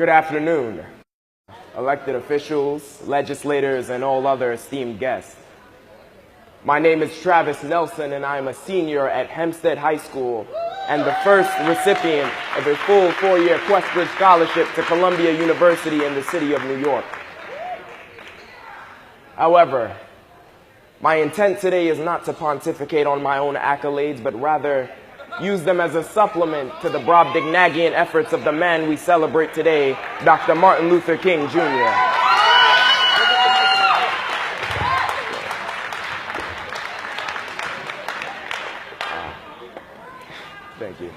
Good afternoon, elected officials, legislators, and all other esteemed guests. My name is Travis Nelson, and I am a senior at Hempstead High School and the first recipient of a full four-year Questbridge Scholarship to Columbia University in the city of New York. However, my intent today is not to pontificate on my own accolades, but rather use them as a supplement to the Brobdingnagian efforts of the man we celebrate today, Dr. Martin Luther King, Jr. Thank you.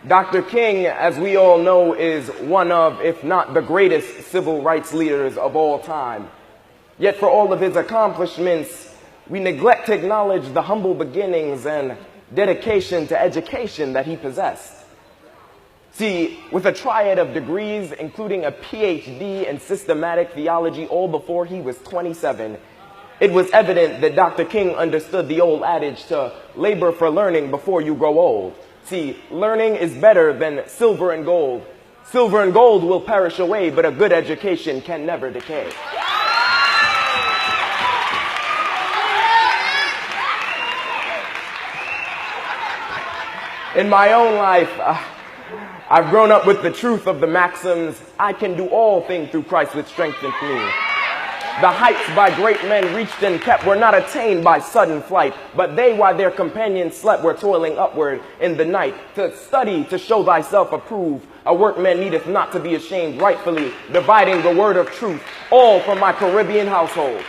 Dr. King, as we all know, is one of, if not the greatest civil rights leaders of all time. Yet for all of his accomplishments, we neglect to acknowledge the humble beginnings and dedication to education that he possessed. See, with a triad of degrees, including a PhD in systematic theology all before he was 27, it was evident that Dr. King understood the old adage to labor for learning before you grow old. See, learning is better than silver and gold. Silver and gold will perish away, but a good education can never decay. In my own life, I've grown up with the truth of the maxims, I can do all things through Christ which strengthens me. The heights by great men reached and kept were not attained by sudden flight, but they, while their companions slept, were toiling upward in the night. To study, to show thyself approved, a workman needeth not to be ashamed, rightfully dividing the word of truth, all from my Caribbean household.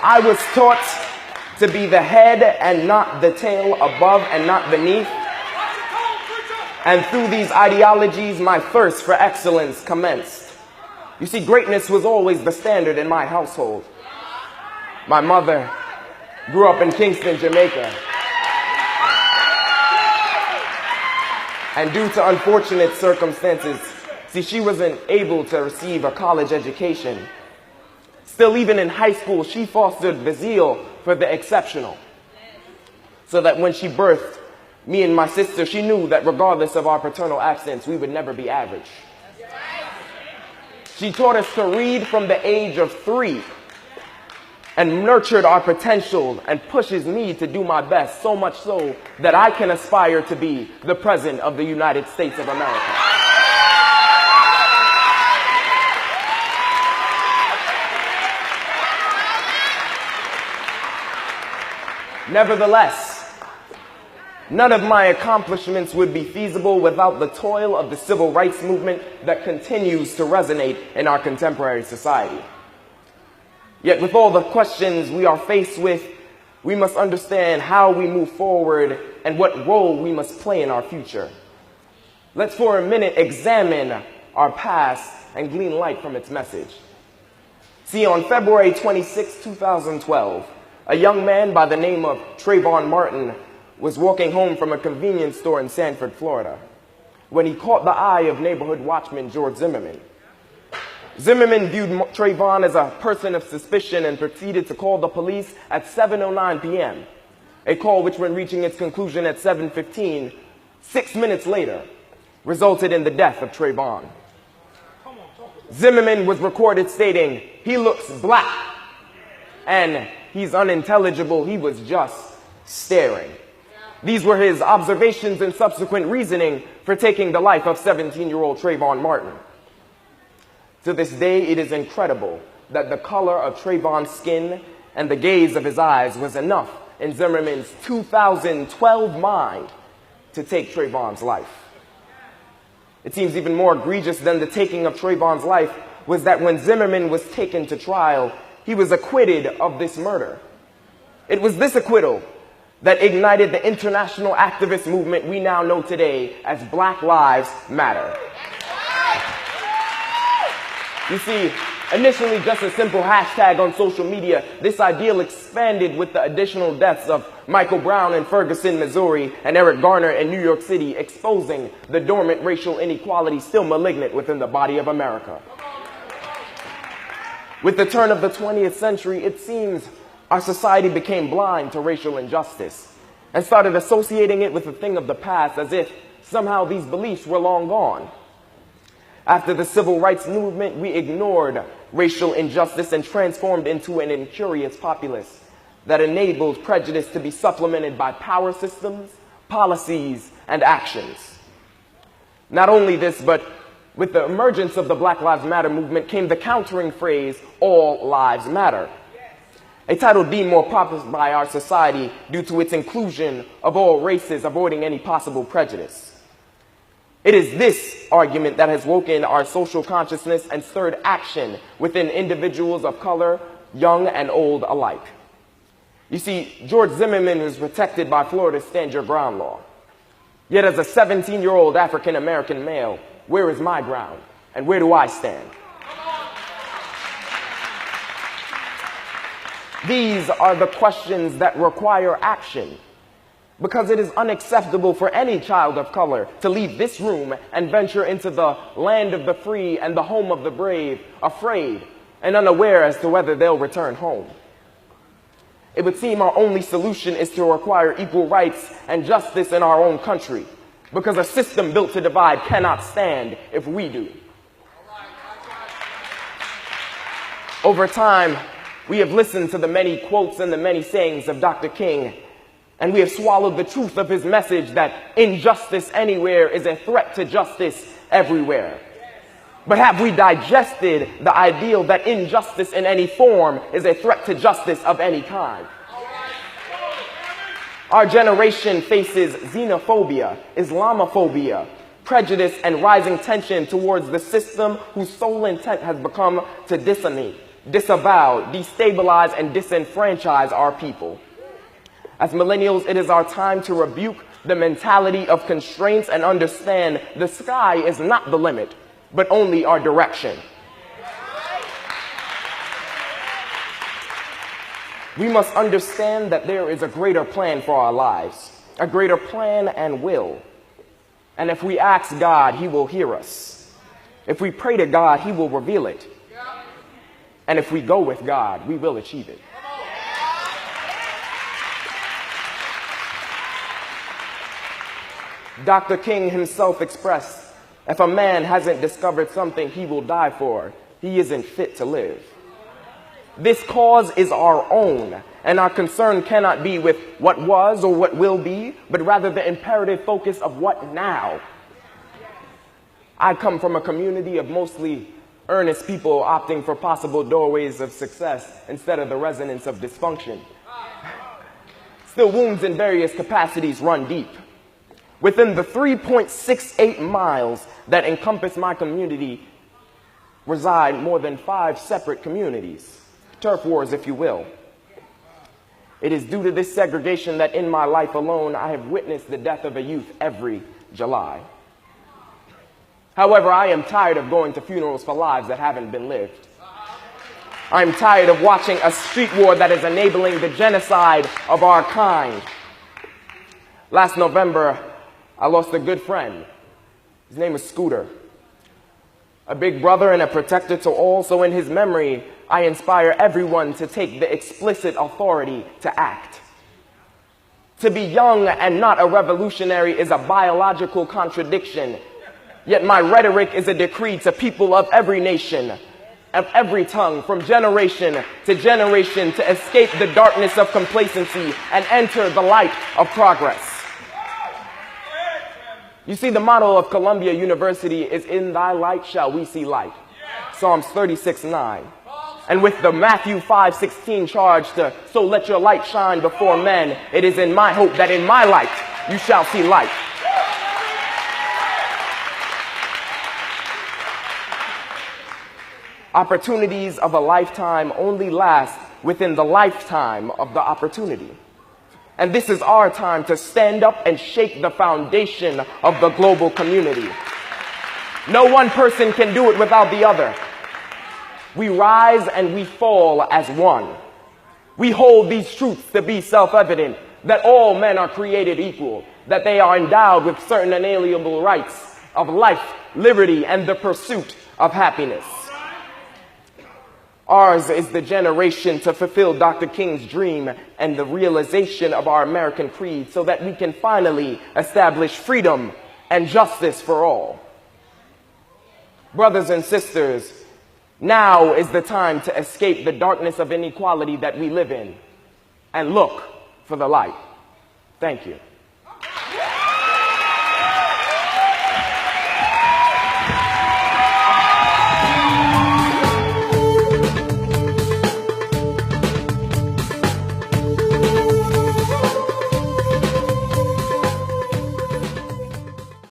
I was taught to be the head and not the tail, above and not beneath. And through these ideologies, my thirst for excellence commenced. You see, greatness was always the standard in my household. My mother grew up in Kingston, Jamaica. And due to unfortunate circumstances, see, she wasn't able to receive a college education. Still, even in high school, she fostered the zeal for the exceptional. So that when she birthed me and my sister, she knew that regardless of our paternal absence, we would never be average. She taught us to read from the age of 3 and nurtured our potential and pushes me to do my best, so much so that I can aspire to be the President of the United States of America. Nevertheless, none of my accomplishments would be feasible without the toil of the civil rights movement that continues to resonate in our contemporary society. Yet with all the questions we are faced with, we must understand how we move forward and what role we must play in our future. Let's for a minute examine our past and glean light from its message. See, on February 26, 2012, a young man by the name of Trayvon Martin was walking home from a convenience store in Sanford, Florida, when he caught the eye of neighborhood watchman George Zimmerman. Zimmerman viewed Trayvon as a person of suspicion and proceeded to call the police at 7:09 p.m., a call which, when reaching its conclusion at 7:15, 6 minutes later, resulted in the death of Trayvon. Zimmerman was recorded stating, "He looks black," and "he's unintelligible, he was just staring." These were his observations and subsequent reasoning for taking the life of 17-year-old Trayvon Martin. To this day, it is incredible that the color of Trayvon's skin and the gaze of his eyes was enough in Zimmerman's 2012 mind to take Trayvon's life. It seems even more egregious than the taking of Trayvon's life was that when Zimmerman was taken to trial, he was acquitted of this murder. It was this acquittal that ignited the international activist movement we now know today as Black Lives Matter. You see, initially just a simple hashtag on social media, this ideal expanded with the additional deaths of Michael Brown in Ferguson, Missouri, and Eric Garner in New York City, exposing the dormant racial inequality still malignant within the body of America. With the turn of the 20th century, it seems our society became blind to racial injustice. and started associating it with a thing of the past as if somehow these beliefs were long gone. After the civil rights movement, we ignored racial injustice and transformed into an incurious populace that enabled prejudice to be supplemented by power systems, policies, and actions. Not only this, but with the emergence of the Black Lives Matter movement came the countering phrase, all lives matter. A title deemed more popular by our society due to its inclusion of all races, avoiding any possible prejudice. It is this argument that has woken our social consciousness and stirred action within individuals of color, young and old alike. You see, George Zimmerman was protected by Florida's Stand Your Ground law. Yet as a 17-year-old African-American male, where is my ground and where do I stand? These are the questions that require action, because it is unacceptable for any child of color to leave this room and venture into the land of the free and the home of the brave, afraid and unaware as to whether they'll return home. It would seem our only solution is to require equal rights and justice in our own country, because a system built to divide cannot stand if we do. Over time, we have listened to the many quotes and the many sayings of Dr. King, and we have swallowed the truth of his message that injustice anywhere is a threat to justice everywhere. But have we digested the ideal that injustice in any form is a threat to justice of any kind? Our generation faces xenophobia, Islamophobia, prejudice, and rising tension towards the system whose sole intent has become to dissonate, disavow, destabilize, and disenfranchise our people. As millennials, it is our time to rebuke the mentality of constraints and understand the sky is not the limit, but only our direction. We must understand that there is a greater plan for our lives, a greater plan and will. And if we ask God, He will hear us. If we pray to God, He will reveal it. And if we go with God, we will achieve it. Dr. King himself expressed, if a man hasn't discovered something he will die for, he isn't fit to live. This cause is our own, and our concern cannot be with what was or what will be, but rather the imperative focus of what now. I come from a community of mostly earnest people opting for possible doorways of success instead of the resonance of dysfunction. Still, wounds in various capacities run deep. Within the 3.68 miles that encompass my community reside more than 5 separate communities, turf wars, if you will. It is due to this segregation that in my life alone I have witnessed the death of a youth every July. However, I am tired of going to funerals for lives that haven't been lived. I'm tired of watching a street war that is enabling the genocide of our kind. Last November, I lost a good friend. His name is Scooter. A big brother and a protector to all, so in his memory, I inspire everyone to take the explicit authority to act. To be young and not a revolutionary is a biological contradiction, yet my rhetoric is a decree to people of every nation, of every tongue, from generation to escape the darkness of complacency and enter the light of progress. You see, the motto of Columbia University is, in thy light shall we see light. Psalms 36:9. And with the Matthew 5:16 charge to, so let your light shine before men, it is in my hope that in my light you shall see light. Opportunities of a lifetime only last within the lifetime of the opportunity. And this is our time to stand up and shake the foundation of the global community. No one person can do it without the other. We rise and we fall as one. We hold these truths to be self-evident, that all men are created equal, that they are endowed with certain inalienable rights of life, liberty, and the pursuit of happiness. Ours is the generation to fulfill Dr. King's dream and the realization of our American creed so that we can finally establish freedom and justice for all. Brothers and sisters, now is the time to escape the darkness of inequality that we live in and look for the light. Thank you.